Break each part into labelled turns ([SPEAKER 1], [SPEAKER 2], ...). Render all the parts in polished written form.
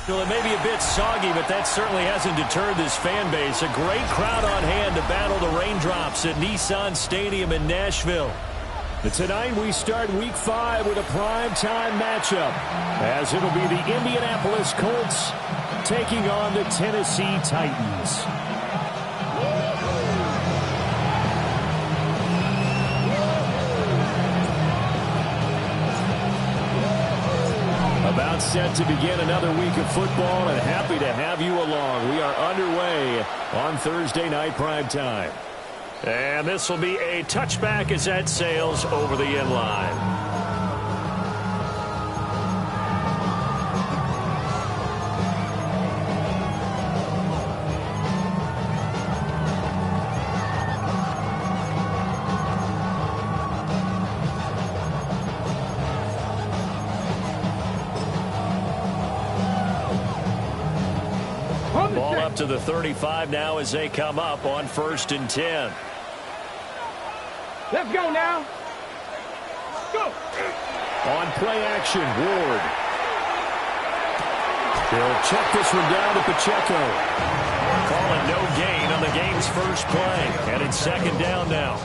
[SPEAKER 1] Well, it may be a bit soggy, but that certainly hasn't deterred this fan base. A great crowd on hand to battle the raindrops at Nissan Stadium in Nashville.
[SPEAKER 2] And tonight we start Week 5 with a primetime matchup, as it'll be the Indianapolis Colts taking on the Tennessee Titans. About set to begin another week of football, and happy to have you along. We are underway on Thursday night primetime.
[SPEAKER 1] And this will be a touchback as that sails over the end line. Ball up to the 35 now as they come up on 1st and 10.
[SPEAKER 3] Let's go now. Go.
[SPEAKER 2] On play action, Ward. He'll check this one down to Pacheco.
[SPEAKER 1] Calling no gain on the game's first play. And it's 2nd down now.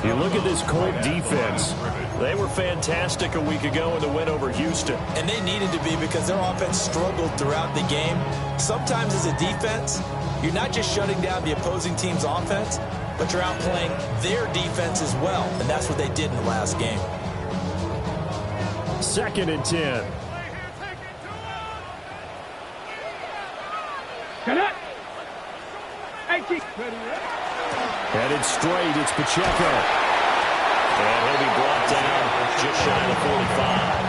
[SPEAKER 2] You look at this Colt defense.
[SPEAKER 1] They were fantastic a week ago in the win over Houston.
[SPEAKER 4] And they needed to be because their offense struggled throughout the game. Sometimes as a defense, you're not just shutting down the opposing team's offense, but you're outplaying their defense as well. And that's what they did in the last game.
[SPEAKER 2] 2nd and 10.
[SPEAKER 3] Connect.
[SPEAKER 2] Headed straight, it's Pacheco.
[SPEAKER 1] And he'll be brought down just shy of 45.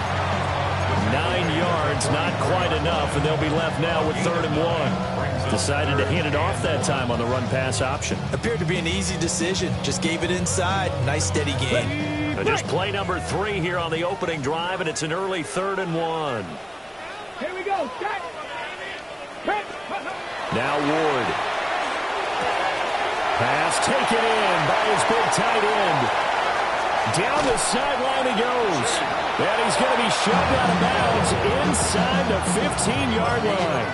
[SPEAKER 1] 9 yards, not quite enough, and they'll be left now with 3rd and 1. Decided to hand it off that time on the run-pass option.
[SPEAKER 4] Appeared to be an easy decision. Just gave it inside. Nice, steady gain.
[SPEAKER 1] Just play number 3 here on the opening drive, and it's an early 3rd and 1.
[SPEAKER 3] Here we go.
[SPEAKER 2] Now Ward. Pass taken in by his big tight end. Down the sideline he goes. And he's going to be shoved out of bounds inside the 15-yard line.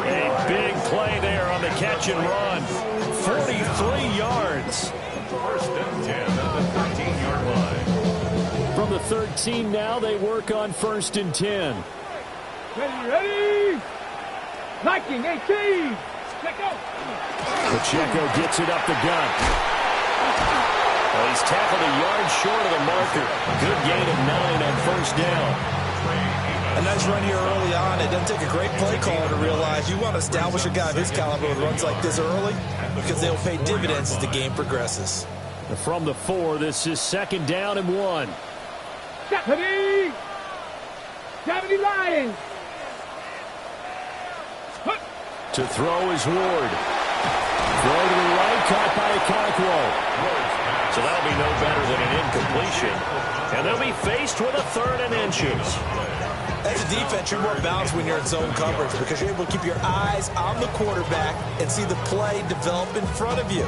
[SPEAKER 1] A big play there on the catch and run. 43 yards.
[SPEAKER 5] 1st and 10 on the 13-yard line.
[SPEAKER 2] From the 13 now, they work on 1st and 10.
[SPEAKER 3] Ready? Liking 18. Let's go.
[SPEAKER 2] Pacheco gets it up the gut.
[SPEAKER 1] Well, he's tackled a yard short of the marker. Good gain of 9 on 1st down.
[SPEAKER 4] A nice run here early on. It doesn't take a great play caller to realize you want to establish a guy of his caliber with runs like this early because they'll pay dividends as the game progresses.
[SPEAKER 2] From the 4, this is 2nd down and 1.
[SPEAKER 3] Deputy! Deputy Lions!
[SPEAKER 2] To throw is Ward. Throw to the right, caught by Okonkwo.
[SPEAKER 1] So that'll be no better than an incompletion. And they'll be faced with a 3rd and inches.
[SPEAKER 4] As a defense, you're more balanced when you're in zone coverage because you're able to keep your eyes on the quarterback and see the play develop in front of you.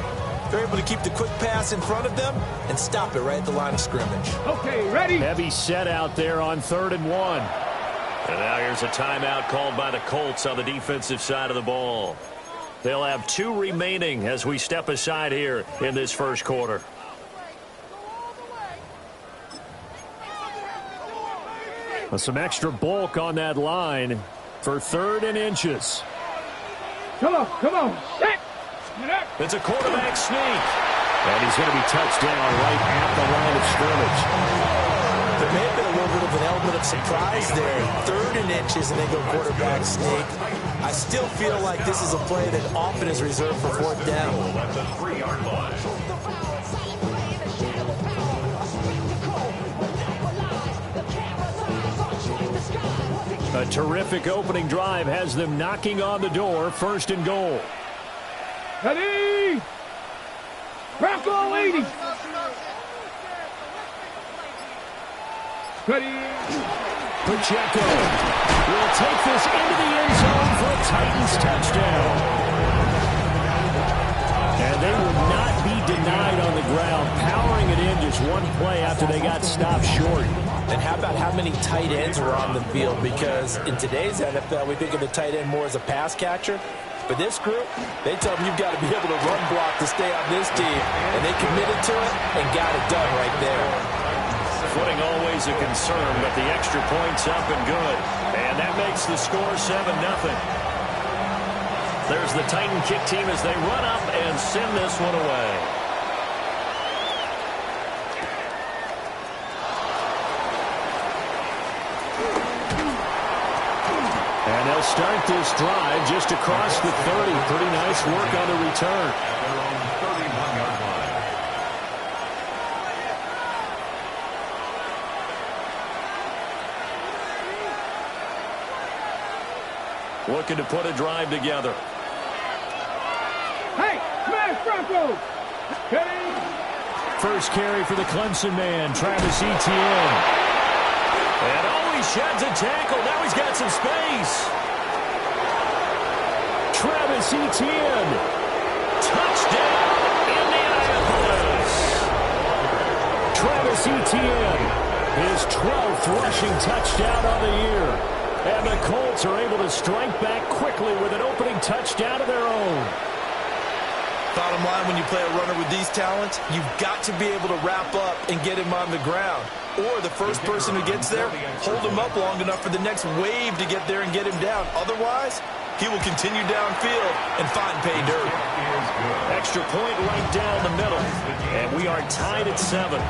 [SPEAKER 4] They're able to keep the quick pass in front of them and stop it right at the line of scrimmage.
[SPEAKER 3] Okay, ready?
[SPEAKER 2] Heavy set out there on 3rd and 1.
[SPEAKER 1] And now here's a timeout called by the Colts on the defensive side of the ball. They'll have 2 remaining as we step aside here in this first quarter.
[SPEAKER 2] Some extra bulk on that line for 3rd and inches.
[SPEAKER 3] Come on, come on. Set.
[SPEAKER 1] It's a quarterback sneak.
[SPEAKER 2] And he's going to be touched down right at the line of scrimmage.
[SPEAKER 4] There may have been a little bit of an element of surprise there. 3rd and inches and they go quarterback sneak. I still feel like this is a play that often is reserved for 4th down.
[SPEAKER 5] At the 3-yard line.
[SPEAKER 2] A terrific opening drive has them knocking on the door. 1st and goal.
[SPEAKER 3] Ready? Rocco 80. Ready?
[SPEAKER 2] Pacheco will take this into the end zone for a Titans touchdown. And they will not be denied on the ground, powering it in just one play after they got stopped short.
[SPEAKER 4] And how about how many tight ends were on the field? Because in today's NFL, we think of the tight end more as a pass catcher. But this group, they tell them you've got to be able to run block to stay on this team. And they committed to it and got it done right there.
[SPEAKER 1] Footing always a concern, but the extra point's up and good. And that makes the score 7-0. There's the Titan kick team as they run up and send this one away.
[SPEAKER 2] And they'll start this drive just across the 30. Pretty nice work on the return.
[SPEAKER 1] Looking to put a drive together.
[SPEAKER 3] Hey, smash Bronco!
[SPEAKER 2] First carry for the Clemson man, Travis Etienne.
[SPEAKER 1] And he sheds a tackle. Now he's got some space.
[SPEAKER 2] Travis Etienne.
[SPEAKER 1] Touchdown, Indianapolis.
[SPEAKER 2] Travis Etienne, his 12th rushing touchdown on the year. And the Colts are able to strike back quickly with an opening touchdown of their own.
[SPEAKER 4] Bottom line, when you play a runner with these talents, you've got to be able to wrap up and get him on the ground. Or the first person who gets there, hold him up long enough for the next wave to get there and get him down. Otherwise, he will continue downfield and find pay dirt.
[SPEAKER 1] Extra point right down the middle. And we are tied at 7.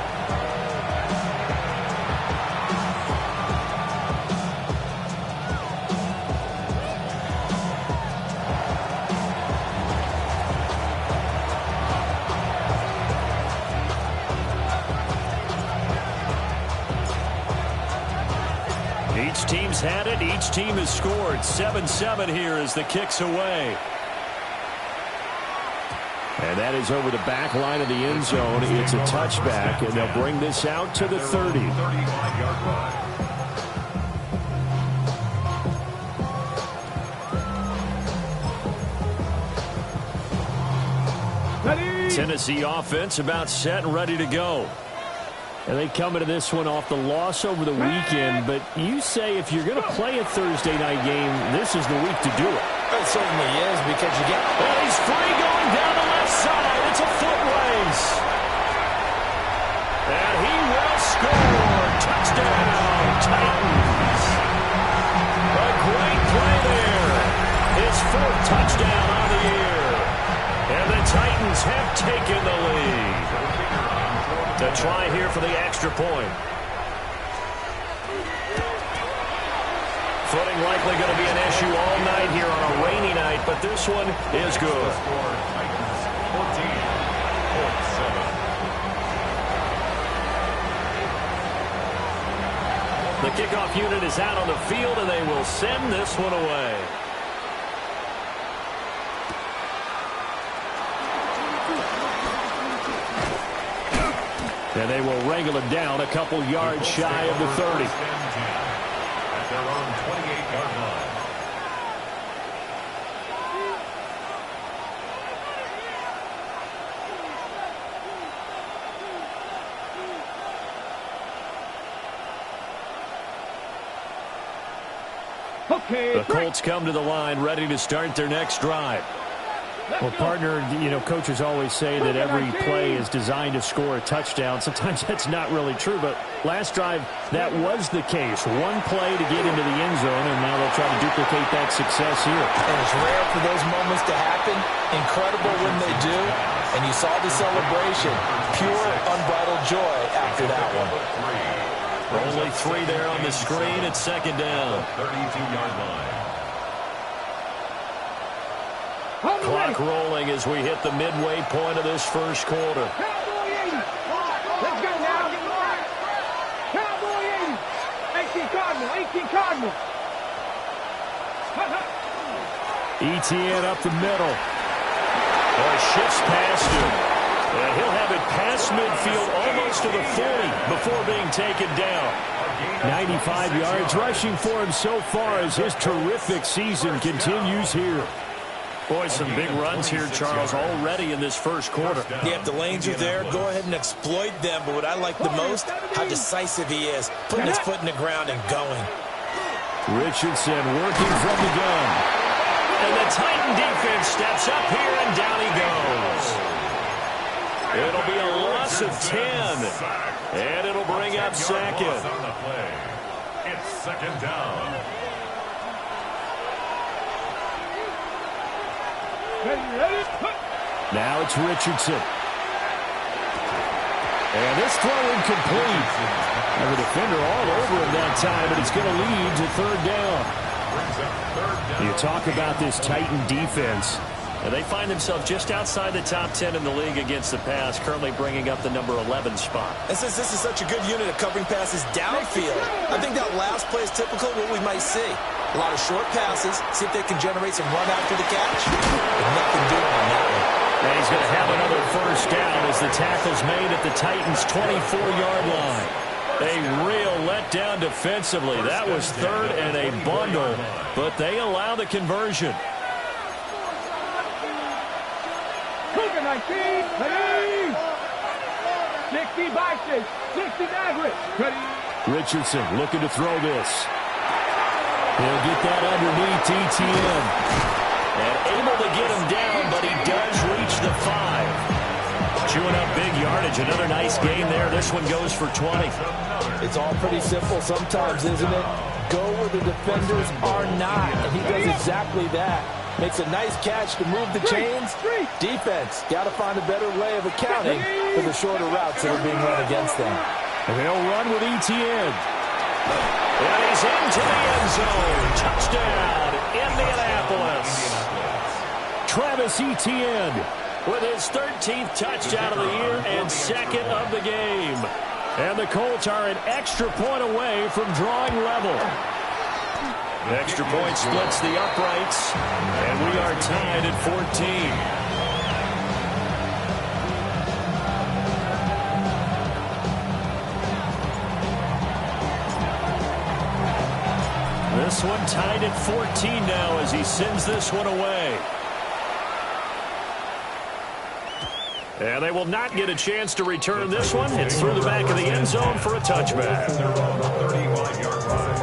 [SPEAKER 1] Each team's had it. Each team has scored. 7-7 here as the kick's away.
[SPEAKER 2] And that is over the back line of the end zone. It's a touchback, and they'll bring this out to the 30.
[SPEAKER 1] Tennessee offense about set and ready to go.
[SPEAKER 2] And they come into this one off the loss over the weekend, but you say if you're going to play a Thursday night game, this is the week to do it.
[SPEAKER 4] It certainly is, because you get...
[SPEAKER 1] Oh, he's free going down the left side. It's a foot race. And he will score. Touchdown, Titans. A great play there. His 4th touchdown on the year. And the Titans have taken the lead. To try here for the extra point. Footing likely going to be an issue all night here on a rainy night, but this one is good. The kickoff unit is out on the field, and they will send this one away.
[SPEAKER 2] And they will wrangle it down a couple yards shy of the 30.
[SPEAKER 5] At their own 28-yard line.
[SPEAKER 3] Okay,
[SPEAKER 1] The Colts come to the line ready to start their next drive.
[SPEAKER 2] Well, partner, you know, coaches always say that every play is designed to score a touchdown. Sometimes that's not really true, but last drive, that was the case. One play to get into the end zone, and now they'll try to duplicate that success here.
[SPEAKER 4] And it's rare for those moments to happen. Incredible when they do. And you saw the celebration. Pure, unbridled joy after that one.
[SPEAKER 1] Only 3 there on the screen at 2nd down.
[SPEAKER 5] 32-yard line.
[SPEAKER 1] Clock rolling as we hit the midway point of this first quarter.
[SPEAKER 3] Cowboy 80. Let's go now. Cowboy 80. 18 Cardinal. 18 Cardinal.
[SPEAKER 2] Etienne up the middle.
[SPEAKER 1] Shifts past him. And he'll have it past midfield almost to the 40 before being taken down.
[SPEAKER 2] 95 yards rushing for him so far as his terrific season continues here. Boy, some big runs here, Charles, already in this first quarter.
[SPEAKER 4] Yeah, if the lanes are there, go ahead and exploit them. But what I like the most, how decisive he is, putting his foot in the ground and going.
[SPEAKER 2] Richardson working from the gun.
[SPEAKER 1] And the Titan defense steps up here, and down he goes. It'll be a loss of 10. And it'll bring up second.
[SPEAKER 5] It's second down.
[SPEAKER 2] Now it's Richardson. And this throw incomplete. And the defender all over him that time, but it's going to lead to third down. You talk about this Titan defense.
[SPEAKER 1] And they find themselves just outside the top 10 in the league against the pass, currently bringing up the number 11 spot.
[SPEAKER 4] And since this is such a good unit of covering passes downfield, I think that last play is typical of what we might see. A lot of short passes, see if they can generate some run after the catch. But nothing doing on that one.
[SPEAKER 1] And he's going to have another first down as the tackle's made at the Titans' 24-yard line. A real letdown defensively. That was third and a bundle, but they allow the conversion.
[SPEAKER 3] 19, ready, 60 boxes, 60 average, ready.
[SPEAKER 2] Richardson looking to throw this. He'll get that underneath ETN.
[SPEAKER 1] And able to get him down, but he does reach the 5. Chewing up big yardage. Another nice gain there. This one goes for 20.
[SPEAKER 4] It's all pretty simple sometimes, isn't it? Go where the defenders are not, and he does exactly that. Makes a nice catch to move the chains. Defense, got to find a better way of accounting for the shorter routes that are being run against them.
[SPEAKER 2] And they'll run with ETN.
[SPEAKER 1] And he's into the end zone. Touchdown, Indianapolis.
[SPEAKER 2] Travis Etienne
[SPEAKER 1] with his 13th touchdown of the year and second of the game.
[SPEAKER 2] And the Colts are an extra point away from drawing level.
[SPEAKER 1] Extra point splits the uprights, and we are tied at 14. This one tied at 14 now as he sends this one away. And they will not get a chance to return this one. It's through the back of the end zone for a touchback.
[SPEAKER 5] 31-yard line.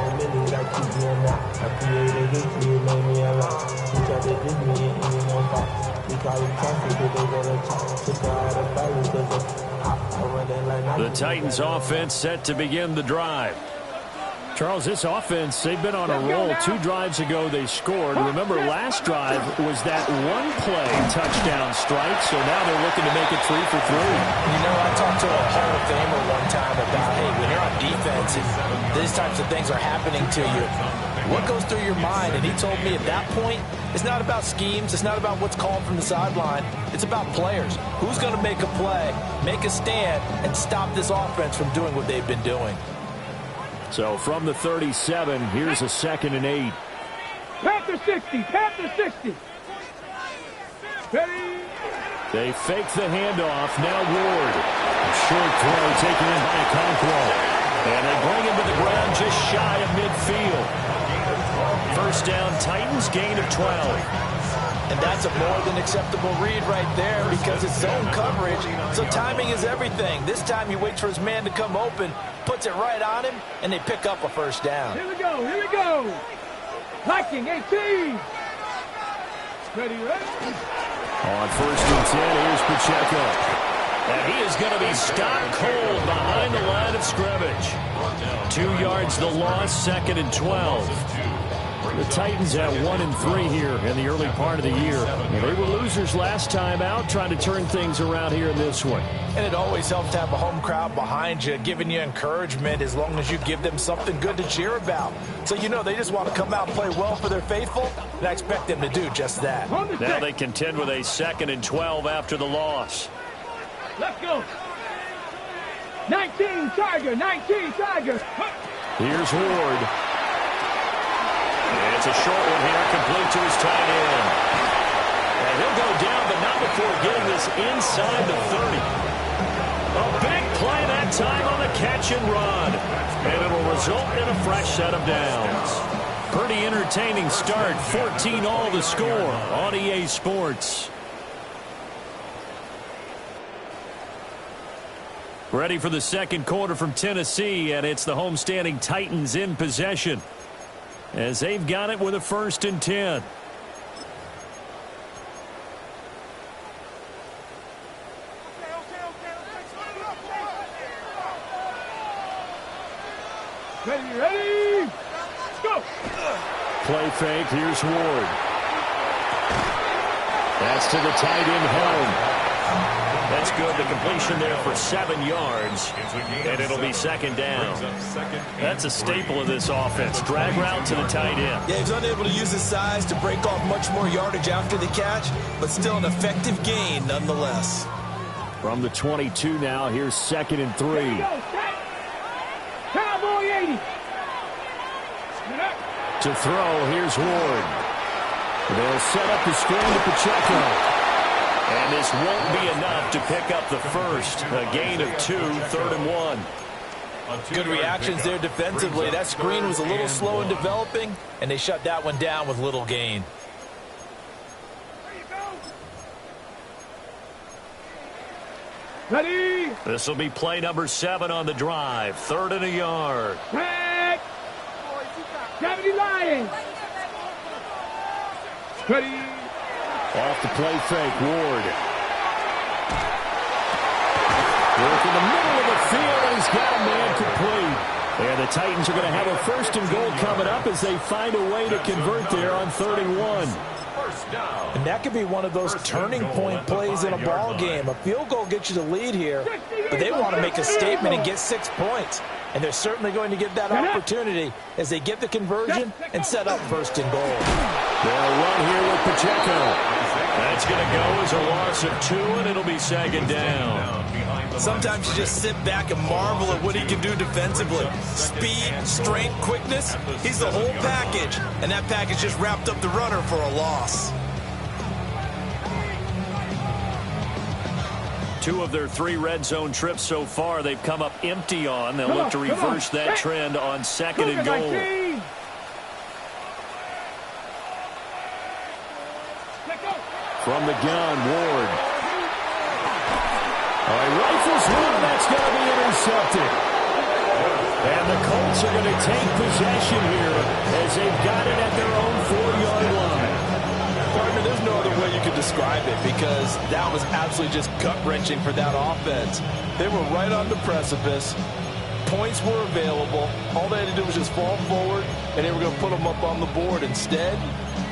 [SPEAKER 1] The Titans offense set to begin the drive.
[SPEAKER 2] Charles, this offense, they've been on a roll. 2 drives ago they scored. Remember, last drive was that one-play touchdown strike, so now they're looking to make it 3 for 3.
[SPEAKER 4] You know, I talked to a Hall of Famer one time about, hey, when you're on defense and these types of things are happening to you, what goes through your mind? And he told me at that point, it's not about schemes. It's not about what's called from the sideline. It's about players. Who's going to make a play, make a stand, and stop this offense from doing what they've been doing?
[SPEAKER 2] So from the 37, here's a 2nd and 8.
[SPEAKER 3] Panther 60, Panther 60. Ready.
[SPEAKER 2] They fake the handoff. Now Ward. A short throw taken in by Okonkwo.
[SPEAKER 1] And they bring him to the ground just shy of midfield. First down, Titans, gain of 12.
[SPEAKER 4] And that's a more than acceptable read right there because it's zone coverage, so timing is everything. This time he waits for his man to come open, puts it right on him, and they pick up a first down.
[SPEAKER 3] Here we go, here we go. Viking 18. Ready, ready.
[SPEAKER 2] On 1st and 10, here's Pacheco.
[SPEAKER 1] And he is going to be stopped cold behind the line of scrimmage. 2 yards the loss, 2nd and 12.
[SPEAKER 2] The Titans at 1-3 here in the early part of the year. They were losers last time out, trying to turn things around here in this one.
[SPEAKER 4] And it always helps to have a home crowd behind you, giving you encouragement as long as you give them something good to cheer about. So, you know, they just want to come out and play well for their faithful, and I expect them to do just that.
[SPEAKER 1] Now they contend with a 2nd and 12 after the loss.
[SPEAKER 3] Let's go. 19 Tiger, 19 Tiger.
[SPEAKER 2] Here's Ward.
[SPEAKER 1] It's a short one here, complete to his tight end. And he'll go down, but not before getting this inside the 30. A big play that time on the catch and run. And it'll result in a fresh set of downs. Pretty entertaining start. 14-all the score on EA Sports. Ready for the second quarter from Tennessee, and it's the homestanding Titans in possession as they've got it with a 1st and 10.
[SPEAKER 3] Ready? Let's go.
[SPEAKER 2] Play fake. Here's Ward. That's to the tight end home.
[SPEAKER 1] That's good. The completion there for 7 yards, and it'll be 2nd down. That's a staple of this offense. Drag route to the tight end.
[SPEAKER 4] Yeah, he's unable to use his size to break off much more yardage after the catch, but still an effective gain nonetheless.
[SPEAKER 2] From the 22 now, here's 2nd and 3.
[SPEAKER 3] Cowboy 80.
[SPEAKER 2] To throw, here's Ward. They'll set up the screen to Pacheco.
[SPEAKER 1] And this won't be enough to pick up the first. A gain of 2, 3rd and 1.
[SPEAKER 4] Good reactions there defensively. That screen was a little slow in developing, and they shut that one down with little gain.
[SPEAKER 3] Ready?
[SPEAKER 1] This will be play number 7 on the drive. 3rd and a yard.
[SPEAKER 3] Back. Gravity Lions. Ready?
[SPEAKER 2] Off the play fake, Ward. Work in the middle of the field, and he's got a man complete. And the Titans are going to have a 1st and goal coming up as they find a way to convert there on 31.
[SPEAKER 4] And that could be one of those turning point plays in a ball game. A field goal gets you the lead here, but they want to make a statement and get 6 points. And they're certainly going to get that opportunity as they get the conversion and set up 1st and goal.
[SPEAKER 2] They'll run here with Pacheco.
[SPEAKER 1] That's going to go as a loss of 2, and it'll be 2nd down.
[SPEAKER 4] Sometimes you just sit back and marvel at what he can do defensively. Speed, strength, quickness, he's the whole package. And that package just wrapped up the runner for a loss.
[SPEAKER 1] 2 of their 3 red zone trips so far, they've come up empty on. They'll look to reverse that trend on 2nd and goal.
[SPEAKER 2] From the gun, Ward. All right, rifles one. That's going to be intercepted. And the Colts are going to take possession here as they've got it at their own 4-yard line.
[SPEAKER 4] Partner, there's no other way you could describe it because that was absolutely just gut-wrenching for that offense. They were right on the precipice. Points were available. All they had to do was just fall forward, and they were going to put them up on the board. Instead,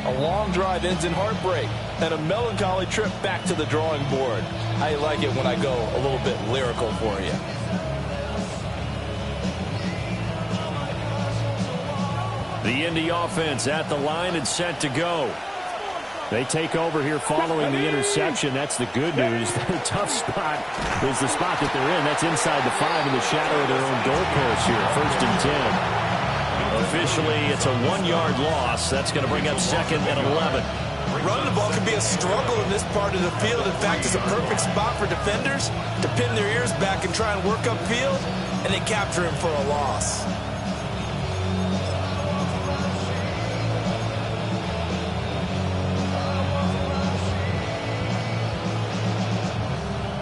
[SPEAKER 4] a long drive ends in heartbreak and a melancholy trip back to the drawing board. I like it when I go a little bit lyrical for you.
[SPEAKER 1] The Indy offense at the line and set to go.
[SPEAKER 2] They take over here following the interception. That's the good news. The tough spot is the spot that they're in. That's inside the 5 in the shadow of their own goalpost here. 1st and 10.
[SPEAKER 1] Officially, it's a 1-yard loss. That's going to bring up 2nd and 11.
[SPEAKER 4] Running the ball can be a struggle in this part of the field. In fact, it's a perfect spot for defenders to pin their ears back and try and work upfield, and they capture him for a loss.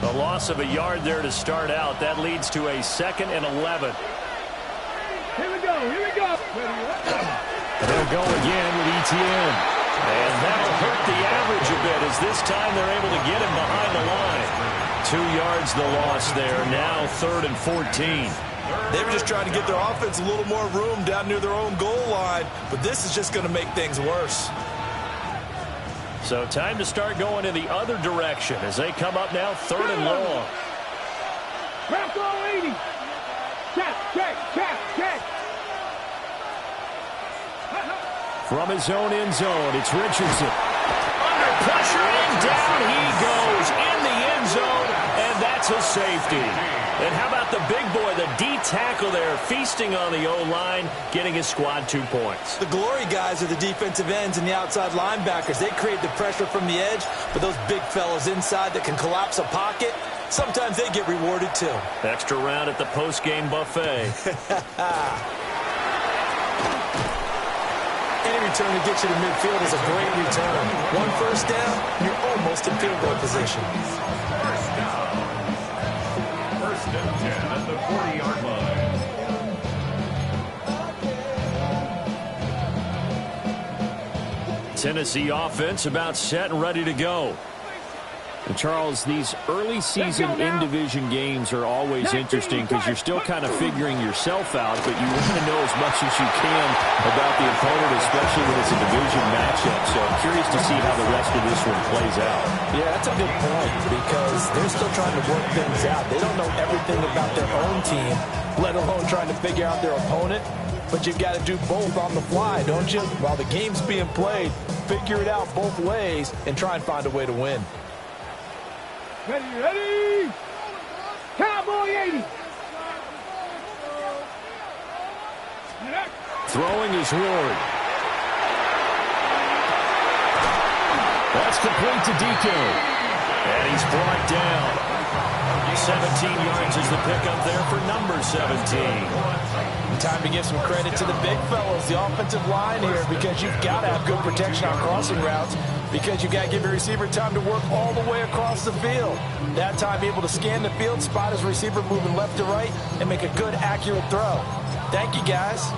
[SPEAKER 1] A loss of a yard there to start out. That leads to a 2nd and 11.
[SPEAKER 3] Here we go.
[SPEAKER 2] They'll go again with ETN.
[SPEAKER 1] And that'll hurt the average a bit as this time they're able to get him behind the line. 2 yards the loss there. Now 3rd and 14.
[SPEAKER 4] They were just trying to get their offense a little more room down near their own goal line, but this is just going to make things worse.
[SPEAKER 1] So time to start going in the other direction as they come up now 3rd and long.
[SPEAKER 3] Purple 80. Check.
[SPEAKER 2] From his own end zone, it's Richardson.
[SPEAKER 1] Under pressure and down he goes in the end zone, and that's a safety. And how about the big boy, the D tackle there, feasting on the O-line, getting his squad 2 points.
[SPEAKER 4] The glory guys are the defensive ends and the outside linebackers. They create the pressure from the edge, but those big fellas inside that can collapse a pocket, sometimes they get rewarded too.
[SPEAKER 1] Extra round at the post-game buffet.
[SPEAKER 4] return to get you to midfield is a great return. One first down, you're almost in field goal position.
[SPEAKER 5] First and 10 at the 40-yard line.
[SPEAKER 1] Tennessee offense about set and ready to go.
[SPEAKER 2] And Charles, these early season in-division games are always interesting because you're still kind of figuring yourself out, but you want to know as much as you can about the opponent, especially when it's a division matchup. So I'm curious to see how the rest of this one plays out.
[SPEAKER 4] Yeah, that's a good point because they're still trying to work things out. They don't know everything about their own team, let alone trying to figure out their opponent. But you've got to do both on the fly, don't you? While the game's being played, figure it out both ways and try and find a way to win.
[SPEAKER 3] Ready, ready! Cowboy 80!
[SPEAKER 2] Throwing is Ward.
[SPEAKER 1] That's complete to Deco. And he's brought down. 17 yards is the pickup there for number 17.
[SPEAKER 4] Time to give some credit to the big fellas, the offensive line here, because you've got to have good protection on crossing routes, because you've got to give your receiver time to work all the way across the field. That time able to scan the field, spot his receiver moving left to right, and make a good, accurate throw. Thank you, guys.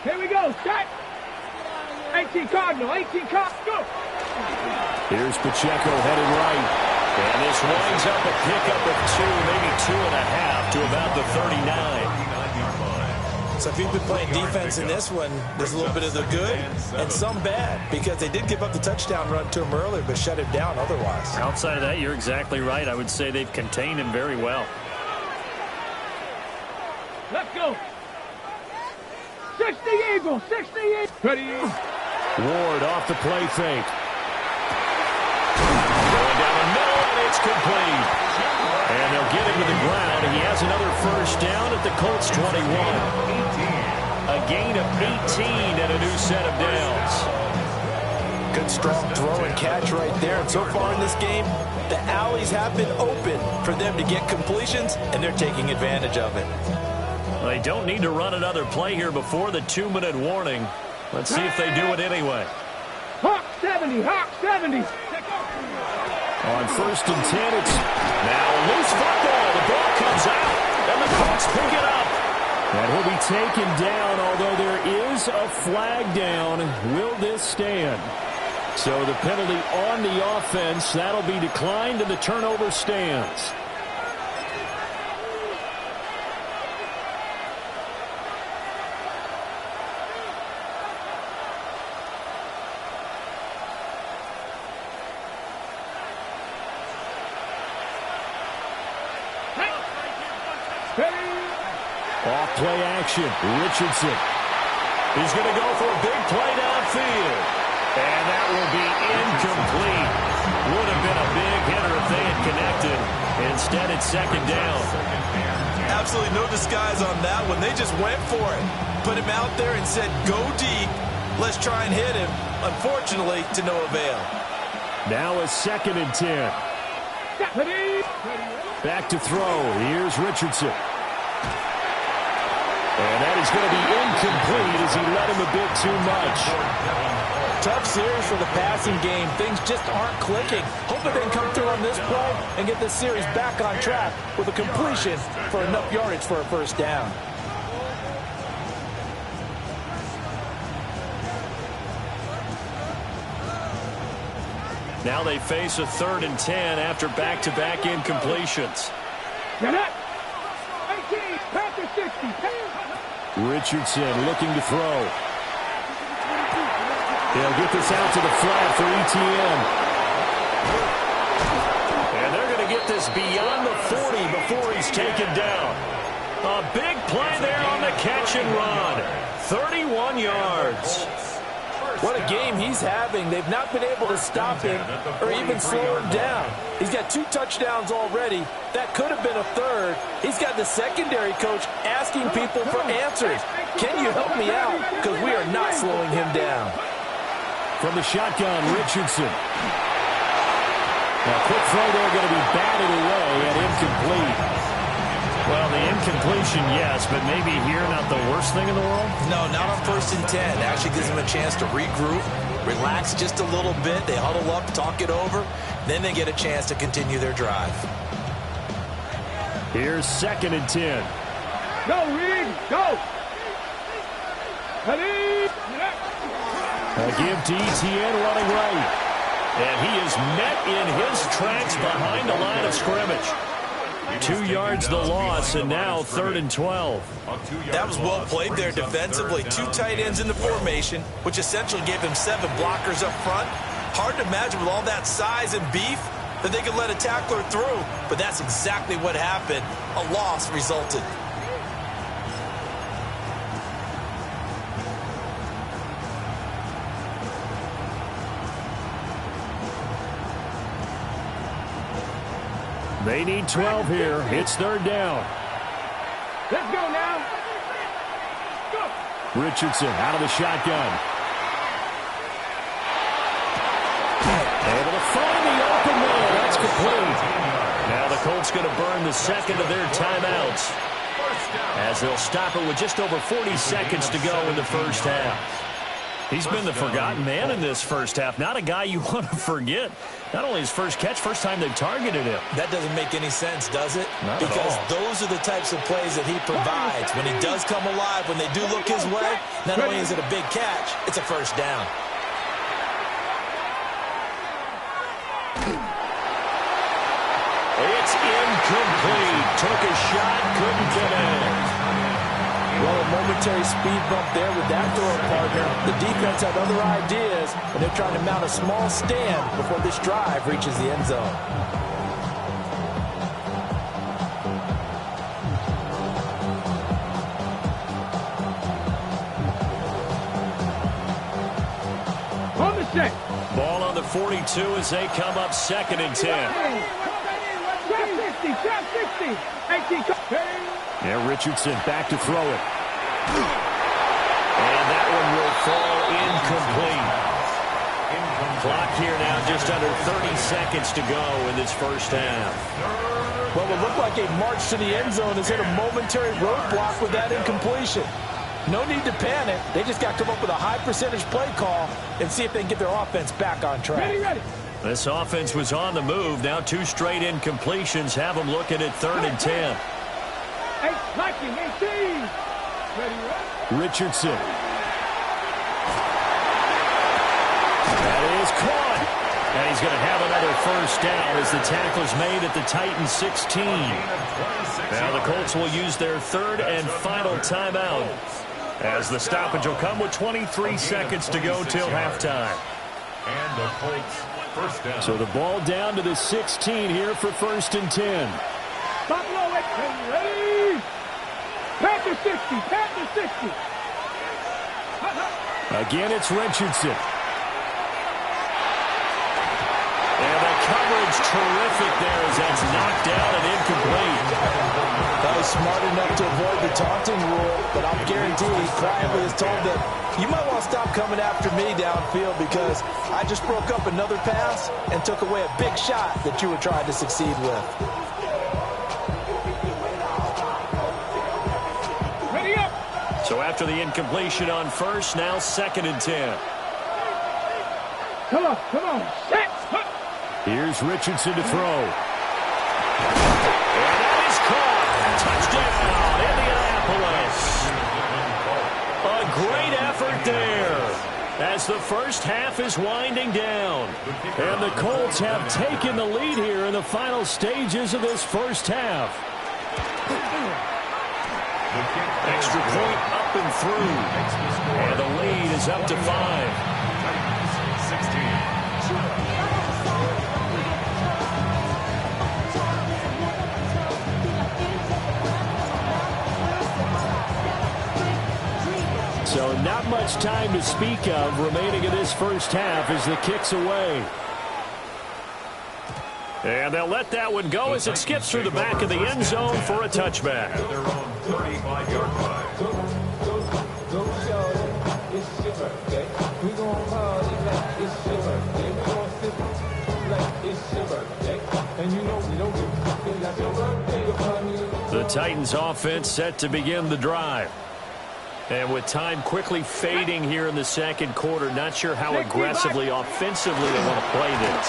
[SPEAKER 3] Here we go, set! 18 Cardinal, 18 Cardinal, go!
[SPEAKER 2] Here's Pacheco headed right.
[SPEAKER 1] And this winds up a pickup of 2, maybe 2.5 to about the 39.
[SPEAKER 4] So if you've been playing defense in this one, there's a little bit of the good and some bad, because they did give up the touchdown run to him earlier, but shut him down otherwise.
[SPEAKER 1] Outside of that, you're exactly right. I would say they've contained him very well.
[SPEAKER 3] Let's go! 60 Eagles, 60 Eagles! Ready?
[SPEAKER 2] Ward off the play fake.
[SPEAKER 1] Going down the middle, and it's complete. And they'll get him to the ground. He has another first down at the Colts 21. A gain of 18 and a new set of downs.
[SPEAKER 4] Good, strong throw and catch right there. And so far in this game, the alleys have been open for them to get completions, and they're taking advantage of it.
[SPEAKER 1] They don't need to run another play here before the 2-minute warning. Let's see if they do it anyway.
[SPEAKER 3] Hawk 70, Hawk 70!
[SPEAKER 2] On first and 10, it's
[SPEAKER 1] now a loose football. The ball comes out, and the Colts pick it up.
[SPEAKER 2] and he'll be taken down, although there is a flag down. Will this stand? So the penalty on the offense, that'll be declined, and the turnover stands. Off play action, Richardson.
[SPEAKER 1] He's going to go for a big play downfield. And that will be incomplete. Would have been a big hitter if they had connected. Instead, it's second down.
[SPEAKER 4] Absolutely no disguise on that one. They just went for it. Put him out there and said, go deep. Let's try and hit him. Unfortunately, to no avail.
[SPEAKER 2] Now a 2nd and 10. Back to throw. Here's Richardson. And that is going to be incomplete as he let him a bit too much.
[SPEAKER 4] Tough series for the passing game. Things just aren't clicking. Hoping they can come through on this play and get this series back on track with a completion for enough yardage for a first down.
[SPEAKER 1] Now they face a 3rd and 10 after back-to-back incompletions.
[SPEAKER 3] Get it! 18, Panther 60,
[SPEAKER 2] Richardson looking to throw. They'll get this out to the flat for ETN.
[SPEAKER 1] And they're going to get this beyond the 40 before he's taken down. A big play there on the catch and run. 31 yards.
[SPEAKER 4] What a game he's having. They've not been able to stop him or even slow him down. He's got 2 touchdowns already. That could have been a 3rd. He's got the secondary coach asking people for answers. Can you help me out? Because we are not slowing him down.
[SPEAKER 2] From the shotgun, Richardson. Now, quick throw there, going to be batted away and incomplete. incompletion, yes, but maybe here not the worst thing in the world?
[SPEAKER 4] No, not on 1st and 10. It actually gives them a chance to regroup, relax just a little bit. They huddle up, talk it over. Then they get a chance to continue their drive.
[SPEAKER 2] Here's 2nd and 10.
[SPEAKER 3] Go, Reed, go. Ready.
[SPEAKER 2] A give to ETN running right. And he is met in his tracks behind the line of scrimmage. 2 yards the loss, and now 3rd and 12.
[SPEAKER 4] That was well played there defensively. 2 tight ends in the formation, which essentially gave them 7 blockers up front. Hard to imagine with all that size and beef that they could let a tackler through, but that's exactly what happened. A loss resulted.
[SPEAKER 2] They need 12 here. It's 3rd down.
[SPEAKER 3] Let's go now. Go.
[SPEAKER 2] Richardson out of the shotgun. Able to find the open man. That's complete. Now the Colts going to burn the 2nd of their timeouts, as they'll stop it with just over 40 seconds to go in the 1st half. He's been the forgotten man in this 1st half. Not a guy you want to forget. Not only his first catch, first time they've targeted him.
[SPEAKER 4] That doesn't make any sense, does it?
[SPEAKER 2] Not at
[SPEAKER 4] because
[SPEAKER 2] all.
[SPEAKER 4] Those are the types of plays that he provides. When he does come alive, when they do look his way, not only is it a big catch, it's a 1st down.
[SPEAKER 2] It's incomplete. Took a shot, couldn't get in.
[SPEAKER 4] Well, a momentary speed bump there with that throw partner. The defense had other ideas, and they're trying to mount a small stand before this drive reaches the end zone.
[SPEAKER 3] On the set.
[SPEAKER 2] Ball on the 42 as they come up 2nd and 10.
[SPEAKER 3] Trap 60, trap 60. 18.
[SPEAKER 2] Yeah, Richardson back to throw it. And that one will fall incomplete. Clock here now just under 30 seconds to go in this 1st half.
[SPEAKER 4] Well, it looked like a march to the end zone has hit a momentary roadblock with that incompletion. No need to panic. They just got to come up with a high percentage play call and see if they can get their offense back on track.
[SPEAKER 3] Ready.
[SPEAKER 2] This offense was on the move. Now 2 straight incompletions have them looking at 3rd and 10.
[SPEAKER 3] 18. Ready.
[SPEAKER 2] Richardson. That is caught. And he's going to have another 1st down as the tackle's made at the Titans 16. Now the Colts will use their 3rd and final timeout, as the stoppage will come with 23 seconds to go till halftime.
[SPEAKER 5] And the Colts 1st down.
[SPEAKER 2] So the ball down to the 16 here for 1st and 10.
[SPEAKER 3] Buffalo, ready. Panther 60, Panther 60.
[SPEAKER 2] Again, it's Richardson. And the coverage terrific there as that's knocked down and incomplete.
[SPEAKER 4] That was smart enough to avoid the taunting rule, but I'm guaranteed he quietly is told that you might want to stop coming after me downfield because I just broke up another pass and took away a big shot that you were trying to succeed with.
[SPEAKER 3] Ready up.
[SPEAKER 2] So after the incompletion on 1st, now 2nd and 10.
[SPEAKER 3] Come on. Set.
[SPEAKER 2] Here's Richardson to throw. And that is caught. Touchdown, Indianapolis. A great effort there as the 1st half is winding down. And the Colts have taken the lead here in the final stages of this 1st half. Extra point up and through. And the lead is up to 5. So not much time to speak of remaining in this 1st half as the kick's away. And they'll let that one go as it skips through the back of the end zone for a touchback.
[SPEAKER 5] Their own 35-yard line.
[SPEAKER 6] And you know we don't give a like your birthday upon you.
[SPEAKER 1] The Titans offense set to begin the drive. And with time quickly fading here in the second quarter, not sure how aggressively, offensively they want to play this.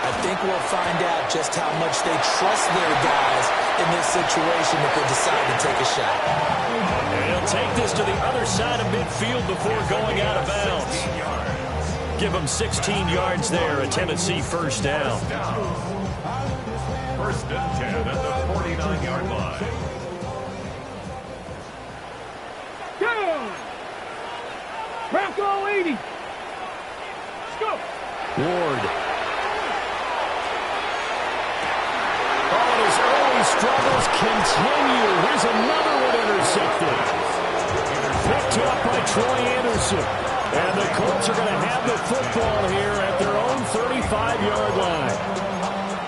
[SPEAKER 4] I think we'll find out just how much they trust their guys in this situation if they decide to take a shot.
[SPEAKER 1] And he'll take this to the other side of midfield before going out of bounds. Give him 16 yards there, a Tennessee first down.
[SPEAKER 5] First and 10 at the 49-yard line.
[SPEAKER 3] Go! Bronco 80. Let's go.
[SPEAKER 2] Ward. Oh, his early struggles continue. Here's another one intercepted. Picked up by Troy Anderson. And the Colts are going to have the football here at their own 35-yard line.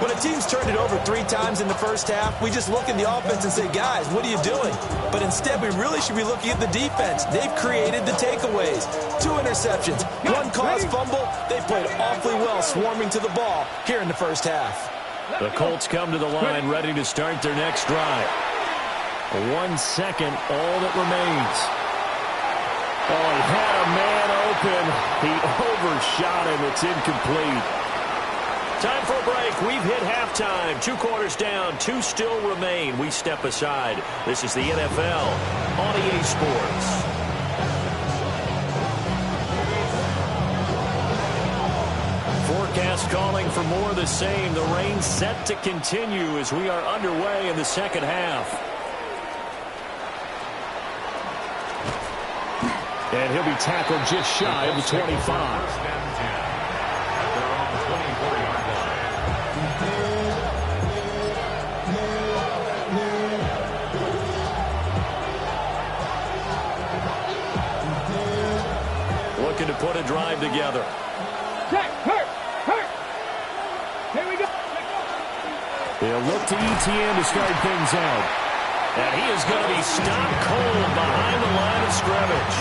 [SPEAKER 4] When a team's turned it over 3 times in the first half, we just look at the offense and say, guys, what are you doing? But instead, we really should be looking at the defense. They've created the takeaways. 2 interceptions, 1 caused fumble. They played awfully well swarming to the ball here in the first half.
[SPEAKER 1] The Colts come to the line ready to start their next drive. 1 second, all that remains.
[SPEAKER 2] Oh, he had a man open. He overshot him. It's incomplete.
[SPEAKER 1] Time for a break. We've hit halftime. 2 quarters down. 2 still remain. We step aside. This is the NFL on EA Sports. Forecast calling for more of the same. The rain set to continue as we are underway in the second half.
[SPEAKER 2] And he'll be tackled just shy of the 25.
[SPEAKER 1] Looking to put a drive together.
[SPEAKER 3] Hurt. Here we go.
[SPEAKER 2] They'll look to ETN to start things out.
[SPEAKER 1] And he is going to be stopped cold behind the line of scrimmage.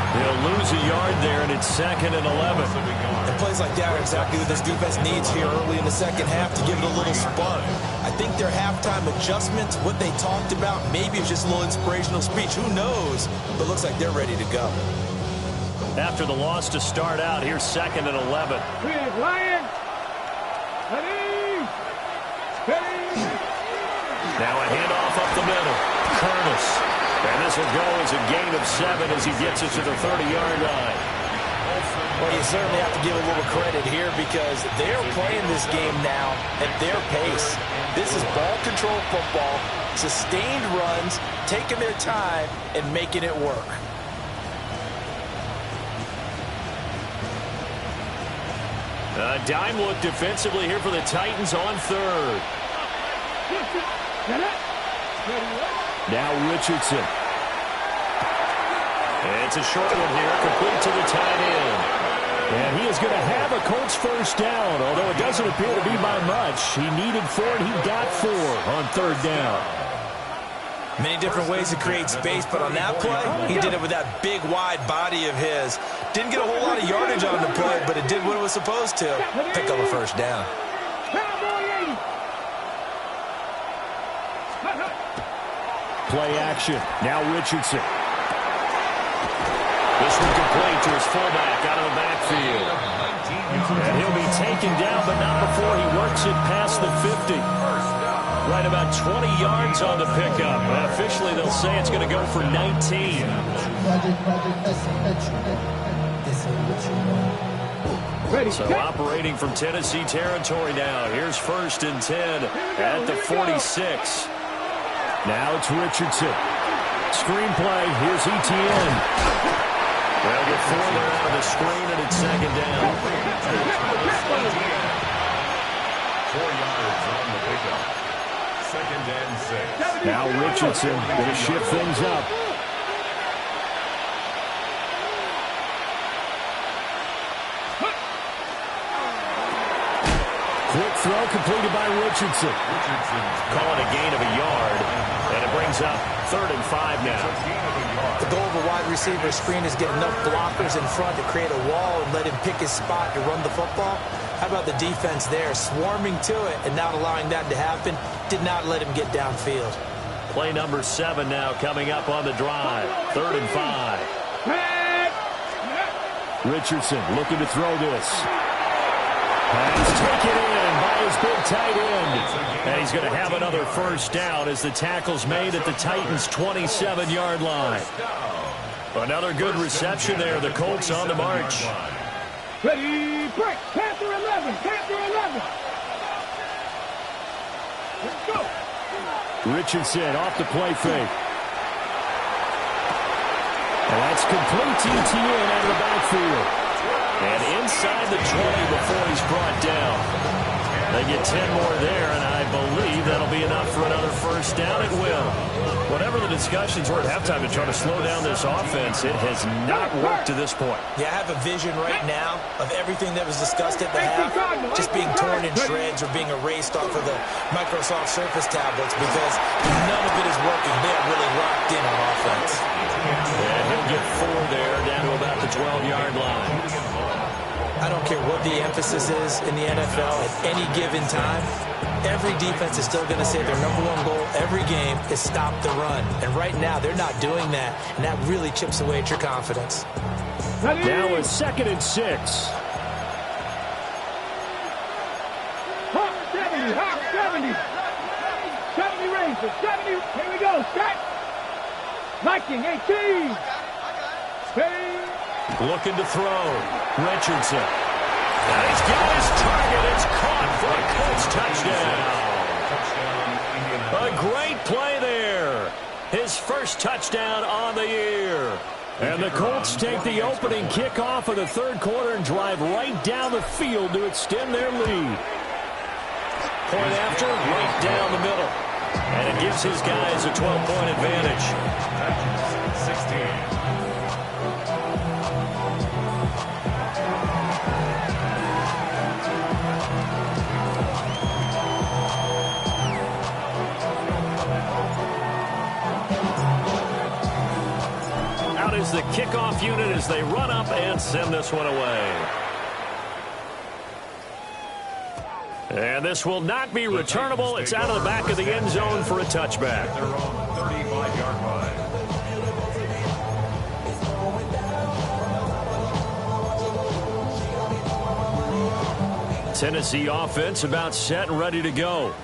[SPEAKER 1] They'll lose a yard there, and it's 2nd and 11.
[SPEAKER 4] And plays like that are exactly what this defense needs here early in the second half to give it a little spark. I think their halftime adjustments, what they talked about, maybe it's just a little inspirational speech. Who knows? But it looks like they're ready to go.
[SPEAKER 1] After the loss to start out, here's 2nd and 11.
[SPEAKER 3] Here's Lion. Ready.
[SPEAKER 1] Now a handoff up the middle. Curtis. And this will go as a gain of 7 as he gets it to the 30-yard line.
[SPEAKER 4] Well, you certainly have to give a little credit here because they're playing this game now at their pace. This is ball control football, sustained runs, taking their time, and making it work.
[SPEAKER 1] A dime look defensively here for the Titans on 3rd.
[SPEAKER 2] Now Richardson.
[SPEAKER 1] It's a short one here, complete to the tight end.
[SPEAKER 2] And he is going to have a Colts first down, although it doesn't appear to be by much. He needed 4, and he got 4 on 3rd down.
[SPEAKER 4] Many different ways to create space, but on that play, he did it with that big, wide body of his. Didn't get a whole lot of yardage on the play, but it did what it was supposed to. Pick up a first down.
[SPEAKER 2] Play action. Now Richardson.
[SPEAKER 1] This one complete to his fullback out of the backfield. And he'll be taken down, but not before he works it past the 50. Right about 20 yards on the pickup. And officially, they'll say it's going to go for 19. So operating from Tennessee territory now. Here's 1st and 10 at the 46.
[SPEAKER 2] Now it's Richardson. Screenplay. Here's ETN.
[SPEAKER 1] They'll get 4 there out of the screen, and it's 2nd down.
[SPEAKER 5] 4 yards on the pickup. 2nd and 6.
[SPEAKER 2] Now Richardson going to shift things up. Quick throw completed by Richardson.
[SPEAKER 1] Calling a gain of a yard, and it brings up 3rd and 5 now.
[SPEAKER 4] The goal of a wide receiver screen is get enough blockers in front to create a wall and let him pick his spot to run the football. How about the defense there, swarming to it and not allowing that to happen? Did not let him get downfield.
[SPEAKER 1] Play number 7 now coming up on the drive. 3rd and 5.
[SPEAKER 2] Richardson looking to throw this. Pass taken in by his big tight end.
[SPEAKER 1] And he's going to have another first down as the tackle's made at the Titans' 27-yard line. Another good reception there. The Colts on the march.
[SPEAKER 3] Ready, break. Panther 11. Panther 11. Let's go.
[SPEAKER 2] Richardson off the play fake. And that's complete to ETN out of the backfield.
[SPEAKER 1] And inside the 20 before he's brought down. They get 10 more there, and I believe that'll be enough for another first down. It will. Whatever the discussions were at halftime to try to slow down this offense, it has not worked to this point.
[SPEAKER 4] Yeah, I have a vision right now of everything that was discussed at the half just being torn in shreds or being erased off of the Microsoft Surface tablets because none of it is working. They're really locked in on offense.
[SPEAKER 1] And he'll get 4 there, down to about the 12-yard line.
[SPEAKER 4] I don't care what the emphasis is in the NFL at any given time. Every defense is still going to say their #1 goal every game is stop the run. And right now, they're not doing that, and that really chips away at your confidence.
[SPEAKER 2] Now it's 2nd and 6.
[SPEAKER 3] Hawk 70. Hawk 70. 70 Rangers. 70. Here we go. Set. Viking 18. Hey.
[SPEAKER 1] Looking to throw. Richardson. And he's got his target. It's caught for a Colts touchdown. A great play there. His first touchdown on the year.
[SPEAKER 2] And the Colts take the opening kickoff of the 3rd quarter and drive right down the field to extend their lead.
[SPEAKER 1] Point after, right down the middle. And it gives his guys a 12-point advantage.
[SPEAKER 5] 16.
[SPEAKER 1] Is the kickoff unit as they run up and send this one away. And this will not be returnable. It's out of the back of the end zone for a touchback.
[SPEAKER 5] Their own 35-yard line.
[SPEAKER 1] Tennessee offense about set and ready to go.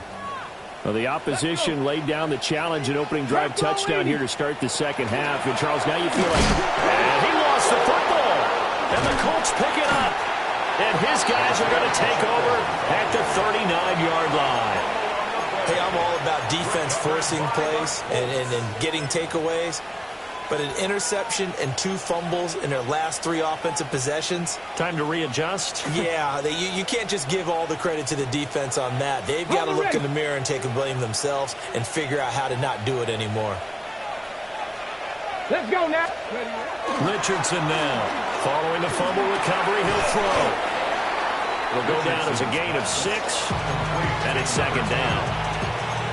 [SPEAKER 2] Well, the opposition laid down the challenge and opening drive touchdown here to start the second half. And, Charles, now you feel like...
[SPEAKER 1] And he lost the football. And the Colts pick it up. And his guys are going to take over at the 39-yard line.
[SPEAKER 4] Hey, I'm all about defense forcing plays and getting takeaways. But an interception and 2 fumbles in their last 3 offensive possessions.
[SPEAKER 1] Time to readjust.
[SPEAKER 4] Yeah, you can't just give all the credit to the defense on that. They've got to look in the mirror and take a blame themselves and figure out how to not do it anymore.
[SPEAKER 3] Let's go now.
[SPEAKER 1] Richardson now. Following the fumble recovery, he'll throw. Will go down as a gain of 6. And it's 2nd down.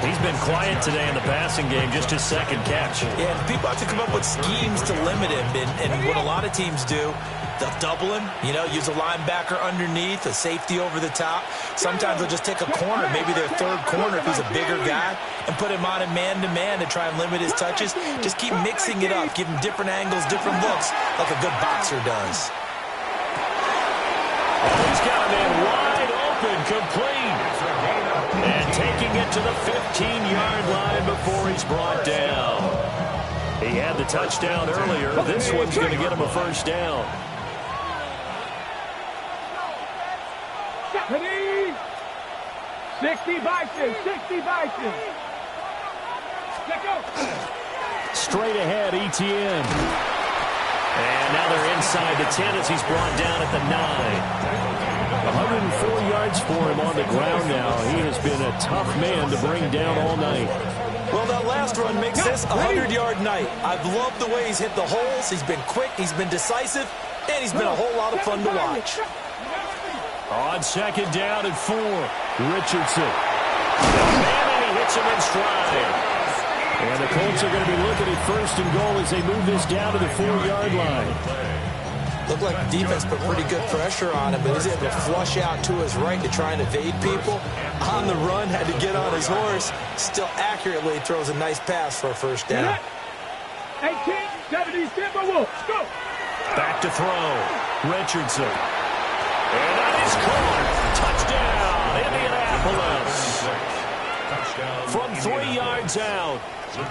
[SPEAKER 1] He's been quiet today in the passing game, just his 2nd catch.
[SPEAKER 4] Yeah, people have to come up with schemes to limit him. And what a lot of teams do, they'll double him, use a linebacker underneath, a safety over the top. Sometimes they'll just take a corner, maybe their 3rd corner if he's a bigger guy, and put him on a man-to-man to try and limit his touches. Just keep mixing it up, give him different angles, different looks, like a good boxer does.
[SPEAKER 1] Oh, he's got a man wide open, complete. And taking it to the 15-yard line before he's brought down. He had the touchdown earlier. This one's going to get him a first down.
[SPEAKER 3] 60 Bison. 60 Bison. Let's go.
[SPEAKER 2] Straight ahead, ETN.
[SPEAKER 1] And now they're inside the 10 as he's brought down at the 9.
[SPEAKER 2] 104 yards for him on the ground now. He has been a tough man to bring down all night.
[SPEAKER 4] Well, that last run makes this a 100-yard night. I've loved the way he's hit the holes. He's been quick, he's been decisive, and he's been a whole lot of fun to watch.
[SPEAKER 1] On 2nd down and 4. Richardson. And he hits him in stride.
[SPEAKER 2] And the Colts are going to be looking at 1st and goal as they move this down to the 4-yard line.
[SPEAKER 4] Looked like the defense put pretty good pressure on him, but he's able to flush out to his right to try and evade people. On the run, had to get on his horse. Still accurately throws a nice pass for a first down.
[SPEAKER 3] 18, 70, Wolf. Go.
[SPEAKER 1] Back to throw. Richardson. And that is caught. Touchdown, Indianapolis. From 3 yards out.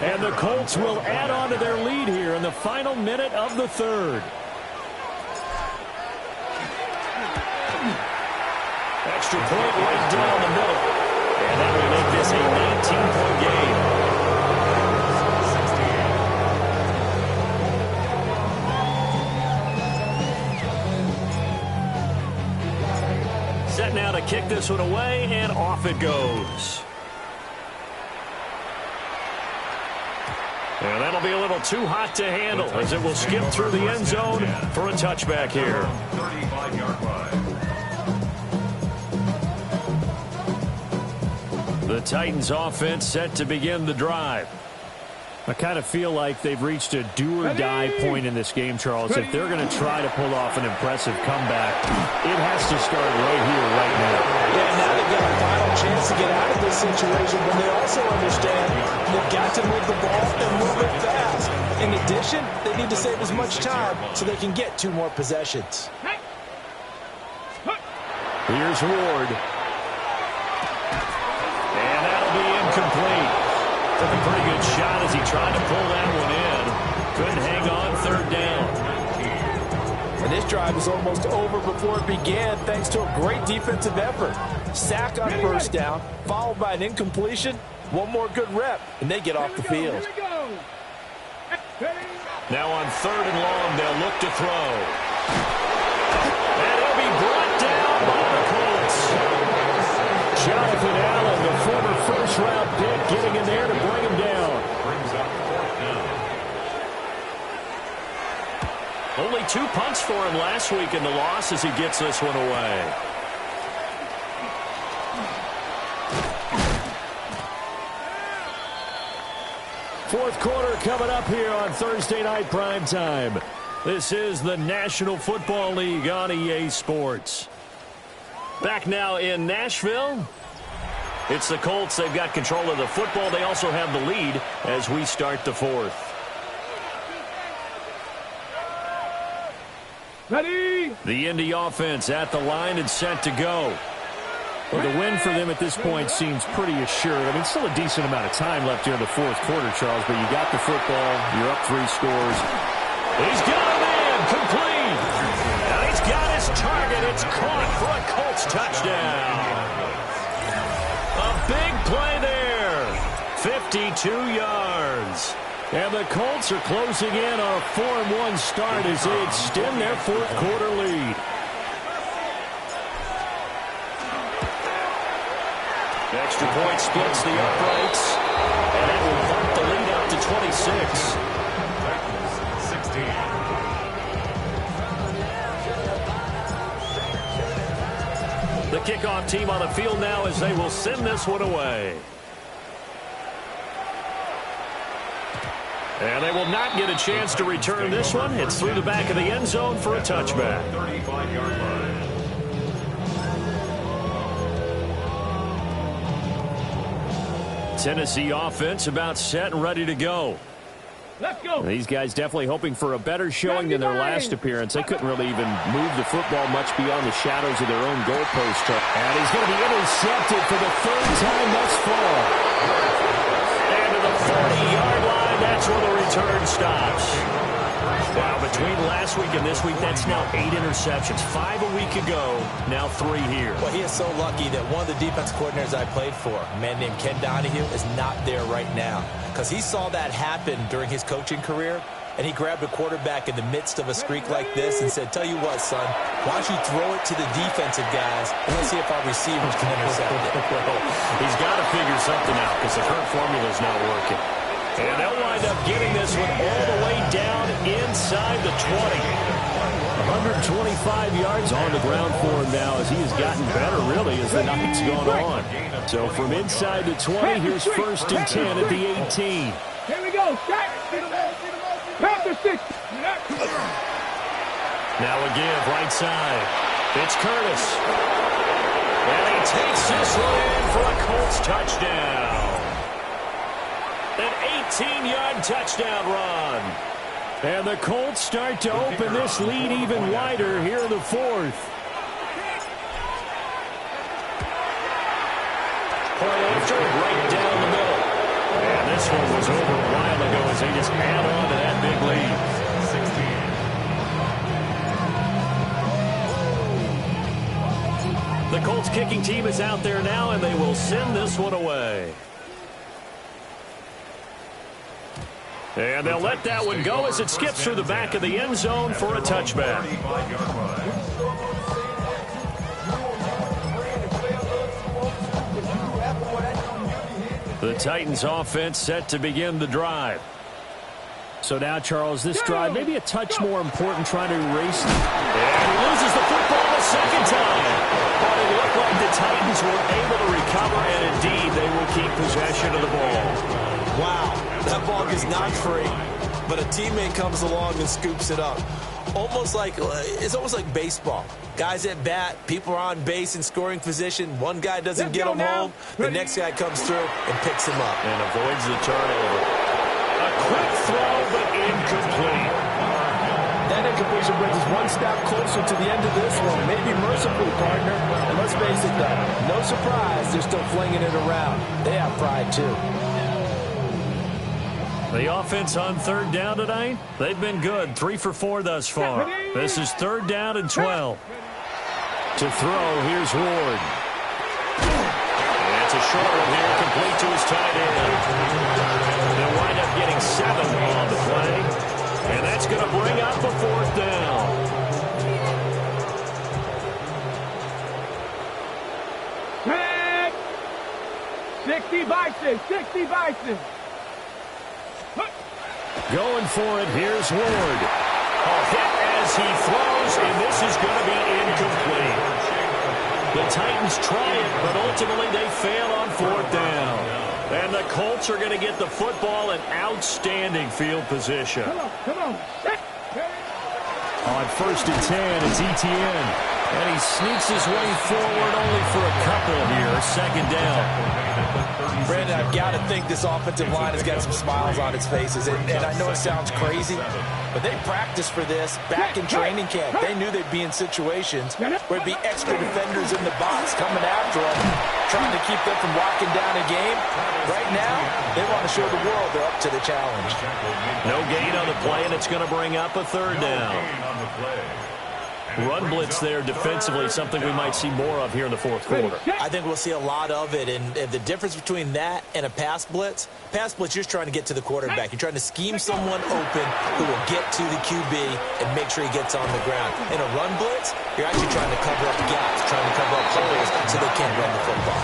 [SPEAKER 1] And the Colts will add on to their lead here in the final minute of the third. Extra point right down the middle. And that will make this a 19-point game. Set now to kick this one away, and off it goes. And that'll be a little too hot to handle as it will skip through the end zone for a touchback here.
[SPEAKER 5] 35-yard line.
[SPEAKER 1] The Titans offense set to begin the drive.
[SPEAKER 2] I kind of feel like they've reached a do-or-die point in this game, Charles. If they're going to try to pull off an impressive comeback, it has to start right here, right now.
[SPEAKER 4] Yeah, now they've got a final chance to get out of this situation, but they also understand they've got to move the ball and move it fast. In addition, they need to save as much time so they can get 2 more possessions.
[SPEAKER 1] Here's Ward. And that'll be incomplete. Took a pretty good shot as he tried to pull that one in. Couldn't hang on, third down.
[SPEAKER 4] And this drive is almost over before it began thanks to a great defensive effort. Sack on first down, followed by an incompletion. One more good rep, and they get off the field.
[SPEAKER 1] Now on third and long, they'll look to throw. And he'll be brought down by the Colts. Jonathan Allen, the former first-round pick, getting in there to bring him down.
[SPEAKER 5] Brings up 4th down.
[SPEAKER 1] Only 2 punts for him last week in the loss as he gets this one away. Fourth quarter coming up here on Thursday Night Primetime. This is the National Football League on EA Sports. Back now in Nashville. It's the Colts. They've got control of the football. They also have the lead as we start the fourth.
[SPEAKER 3] Ready?
[SPEAKER 1] The Indy offense at the line and set to go.
[SPEAKER 2] Well, the win for them at this point seems pretty assured. I mean, still a decent amount of time left here in the fourth quarter, Charles, but you got the football. You're up 3 scores.
[SPEAKER 1] He's got a man complete. Now he's got his target. It's caught for a Colts touchdown. A big play there. 52 yards. And the Colts are closing in on a 4-1 start as they extend their fourth quarter lead. Extra point splits the uprights. And that will bump the lead out to 26. The kickoff team on the field now as they will send this one away. And they will not get a chance to return this one. It's through the back of the end zone for a touchback.
[SPEAKER 5] 35-yard line.
[SPEAKER 1] Tennessee offense about set and ready to go.
[SPEAKER 3] Let's go.
[SPEAKER 2] These guys definitely hoping for a better showing than their last appearance. They couldn't really even move the football much beyond the shadows of their own goalpost.
[SPEAKER 1] And he's going to be intercepted for the 3rd time thus far. And to the 40-yard line, that's where the return stops. Wow, between last week and this week, that's now 8 interceptions. 5 a week ago, now 3 here.
[SPEAKER 4] Well, he is so lucky that one of the defense coordinators I played for, a man named Ken Donahue, is not there right now. Because he saw that happen during his coaching career, and he grabbed a quarterback in the midst of a streak like this and said, tell you what, son, why don't you throw it to the defensive guys, and let's see if our receivers can intercept it.
[SPEAKER 1] He's got to figure something out because the current formula is not working. And they'll wind up getting this one all the way down inside the 20. 125 yards on the ground for him now as he has gotten better, really, as the night's gone on. So from inside the 20, here's 1st and 10 at the 18.
[SPEAKER 3] Here we go. Pass the 6.
[SPEAKER 1] Now a give right side. It's Curtis. And he takes this one in for a Colts touchdown. An 18-yard touchdown run.
[SPEAKER 2] And the Colts start to open this lead even wider here in the fourth.
[SPEAKER 1] Point after right down the middle. And this one was over a while ago as they just add on to that big lead. 16. The Colts kicking team is out there now, and they will send this one away. And they'll let that one go as it skips through the back of the end zone for a touchback. The Titans offense set to begin the drive.
[SPEAKER 2] So now, Charles, this drive maybe a touch more important trying to erase.
[SPEAKER 1] And he loses the football a second time. But it looked like the Titans were able to recover, and indeed they will keep possession of the ball.
[SPEAKER 4] Wow, that ball gets knocked free, but a teammate comes along and scoops it up. It's almost like baseball. Guys at bat, people are on base in scoring position. One guy doesn't get him home. The next guy comes through and picks him up.
[SPEAKER 1] And avoids the turnover. A quick throw, but incomplete.
[SPEAKER 6] That incompletion brings us one step closer to the end of this one. Maybe mercifully, partner. And let's face it, though, no surprise they're still flinging it around. They have pride, too.
[SPEAKER 1] The offense on third down tonight, they've been good. 3 for 4 thus far. This is third down and 12.
[SPEAKER 2] To throw, here's Ward.
[SPEAKER 1] And it's a short one here, complete to his tight end. They'll wind up getting 7 on the play. And that's going to bring up a fourth down.
[SPEAKER 3] Head. 60 Bison, 60 Bison.
[SPEAKER 2] Going for it, here's Ward.
[SPEAKER 1] A hit as he throws, and this is going to be incomplete. The Titans try it, but ultimately they fail on fourth down. And the Colts are going to get the football in outstanding field position.
[SPEAKER 3] Come on.
[SPEAKER 2] On first and 10, it's ETN.
[SPEAKER 1] And he sneaks his way forward only for a couple here. Second down.
[SPEAKER 4] Brandon, I've got to think this offensive line has got some smiles on its faces. And I know it sounds crazy, but they practiced for this back in training camp. They knew they'd be in situations where there'd be extra defenders in the box coming after them, trying to keep them from locking down a game. Right now, they want to show the world they're up to the challenge.
[SPEAKER 1] No gain on the play, and it's going to bring up a third down. Run blitz there defensively, something we might see more of here in the fourth quarter.
[SPEAKER 4] I think we'll see a lot of it, and the difference between that and a pass blitz, you're just trying to get to the quarterback. You're trying to scheme someone open who will get to the QB and make sure he gets on the ground. In a run blitz, you're actually trying to cover up gaps, trying to cover up holes so they can't run the football.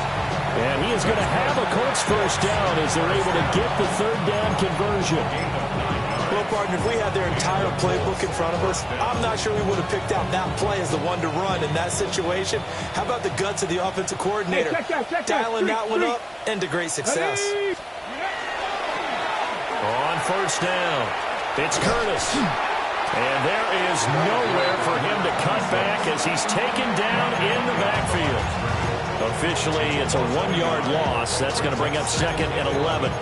[SPEAKER 2] And he is going to have a Colts first down as they're able to get the third down conversion.
[SPEAKER 4] Well, partner, if we had their entire playbook in front of us, I'm not sure we would have picked out that play as the one to run in that situation. How about the guts of the offensive coordinator? Dialing that one up into great success.
[SPEAKER 1] On first down, it's Curtis. And there is nowhere for him to cut back as he's taken down in the backfield. Officially, it's a 1-yard loss. That's going to bring up second and 11.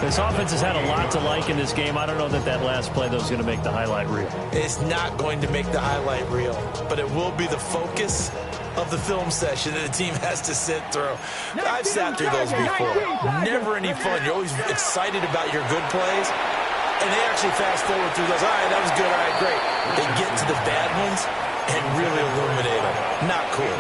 [SPEAKER 1] This offense has had a lot to like in this game. I don't know that last play, though, is going to make the highlight reel.
[SPEAKER 4] It's not going to make the highlight reel, but it will be the focus of the film session that the team has to sit through. I've sat through those before. Never any fun. You're always excited about your good plays, and they actually fast forward through those. All right, that was good. All right, great. They get to the bad ones and really illuminate them. Not cool.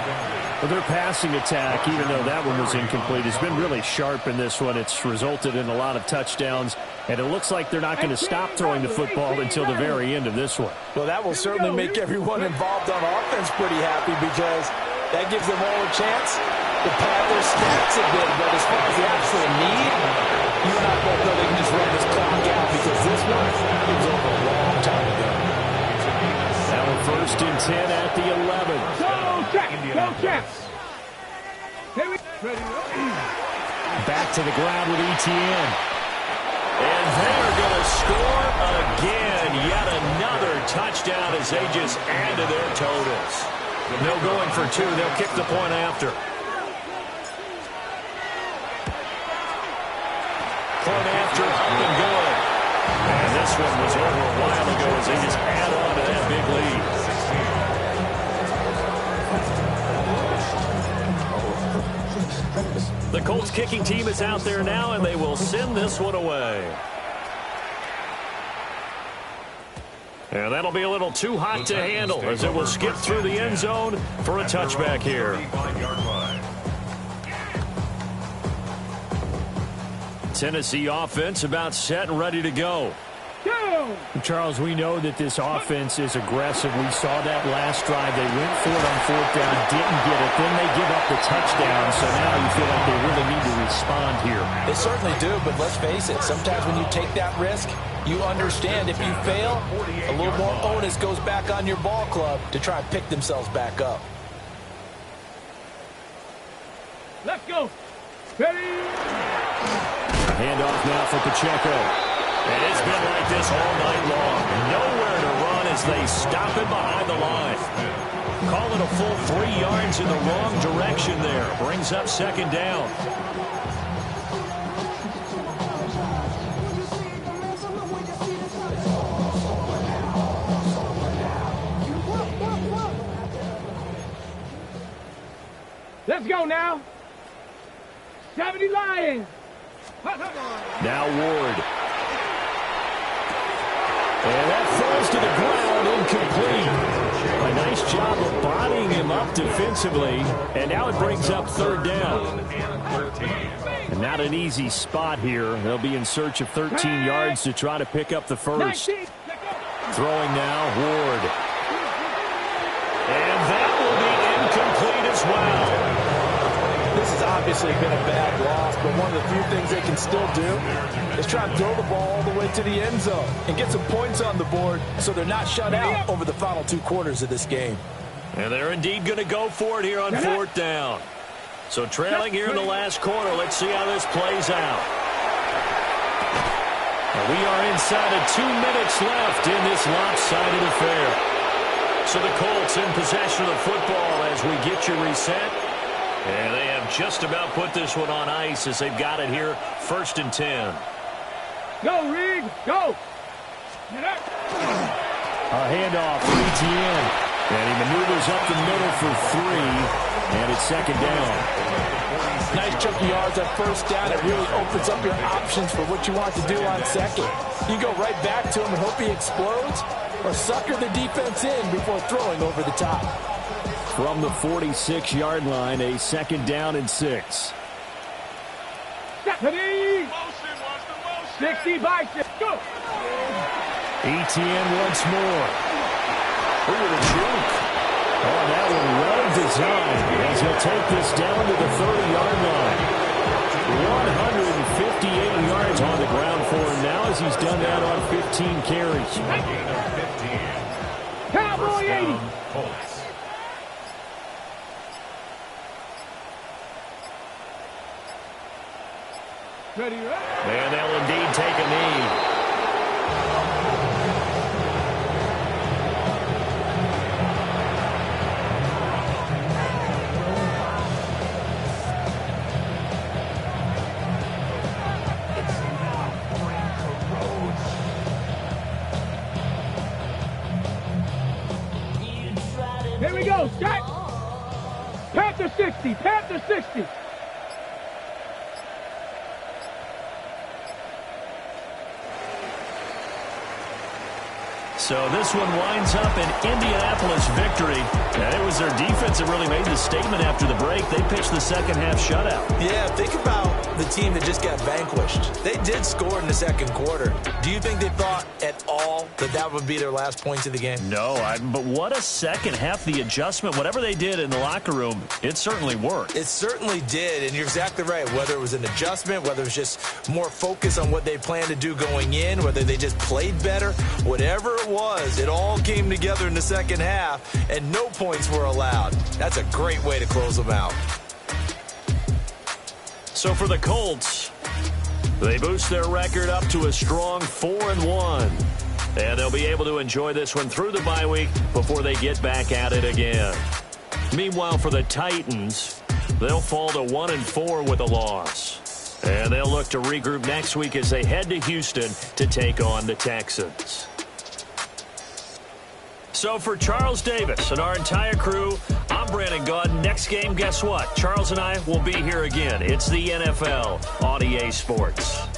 [SPEAKER 2] Well, their passing attack, even though that one was incomplete, has been really sharp in this one. It's resulted in a lot of touchdowns, and it looks like they're not going to stop throwing the football until the very end of this one.
[SPEAKER 6] Well, that will certainly make everyone involved on offense pretty happy because that gives them all a chance to pad their stats a bit. But as far as the actual need, you and I both know they can just run this clock out because this one was over a long time ago.
[SPEAKER 2] Now first and 10 at the 11.
[SPEAKER 3] Go, Jack.
[SPEAKER 2] Back to the ground with ETN.
[SPEAKER 1] And they're going to score again. Yet another touchdown. touchdown as they just add to their totals. No going for two. They'll kick the point after. Point after, up and good. And this one was over a while ago as they just add on to that big lead. The Colts kicking team is out there now, and they will send this one away. And that'll be a little too hot to handle as it will skip through the end zone for a touchback here. Tennessee offense about set and ready to go.
[SPEAKER 2] Charles, we know that this offense is aggressive. We saw that last drive. They went for it on fourth down, didn't get it. Then they give up the touchdown. So now you feel like they really need to respond here.
[SPEAKER 6] They certainly do, but let's face it. Sometimes when you take that risk, you understand if you fail, a little more onus goes back on your ball club to try and pick themselves back up.
[SPEAKER 3] Let's go. Ready?
[SPEAKER 2] Handoff now for Pacheco.
[SPEAKER 1] And it's been like this all night long. Nowhere to run as they stop him behind the line. Call it a full 3 yards in the wrong direction there. Brings up second down.
[SPEAKER 3] Let's go now. 70 Lions.
[SPEAKER 1] Now Ward. And that falls to the ground, incomplete. A nice job of bodying him up defensively. And now it brings up third down.
[SPEAKER 2] And not an easy spot here. They'll be in search of 13 yards to try to pick up the first.
[SPEAKER 1] Throwing now, Ward. And that will be incomplete as well.
[SPEAKER 6] This has obviously been a bad loss, but one of the few things they can still do is try and throw the ball all the way to the end zone and get some points on the board so they're not shut out over the final 2 quarters of this game.
[SPEAKER 1] And they're indeed going to go for it here on fourth down. So trailing here in the last quarter. Let's see how this plays out. And we are inside of 2 minutes left in this lopsided affair. So the Colts in possession of the football as we get you reset. And they have just about put this one on ice as they've got it here, 1st and 10.
[SPEAKER 3] Go, Reed, go.
[SPEAKER 2] A handoff for ETN. And he maneuvers up the middle for 3. And it's second down.
[SPEAKER 6] Nice chunky yards at first down. It really opens up your options for what you want to do on second. You go right back to him and hope he explodes, or sucker the defense in before throwing over the top.
[SPEAKER 2] From the 46-yard line, a second down and 6.
[SPEAKER 3] 60 by 6. Go.
[SPEAKER 2] ETN once more.
[SPEAKER 1] Look at the juke.
[SPEAKER 2] Oh, that one well designed as he'll take this down to the 30-yard line. 158 yards on the ground for him now as he's done that on 15 carries.
[SPEAKER 3] Cowboy 80. Ready, right?
[SPEAKER 1] And they'll indeed take a knee.
[SPEAKER 3] Here we go, set. Panther 60, Panther 60.
[SPEAKER 1] So this one winds up an Indianapolis victory. And it was their defense that really made the statement after the break. They pitched the second half shutout.
[SPEAKER 4] Yeah, think about the team that just got vanquished. They did score in the second quarter. Do you think they thought at all that that would be their last points of the game?
[SPEAKER 1] No, but what a second half. The adjustment, whatever they did in the locker room, it certainly worked.
[SPEAKER 4] It certainly did, and you're exactly right. Whether it was an adjustment, whether it was just more focus on what they planned to do going in, whether they just played better, whatever it was, it all came together in the second half, and no points were allowed. That's a great way to close them out.
[SPEAKER 1] So for the Colts, they boost their record up to a strong 4-1. And they'll be able to enjoy this one through the bye week before they get back at it again. Meanwhile, for the Titans, they'll fall to 1-4 with a loss. And they'll look to regroup next week as they head to Houston to take on the Texans. So for Charles Davis and our entire crew, I'm Brandon Gaudin. Next game, guess what? Charles and I will be here again. It's the NFL on EA Sports.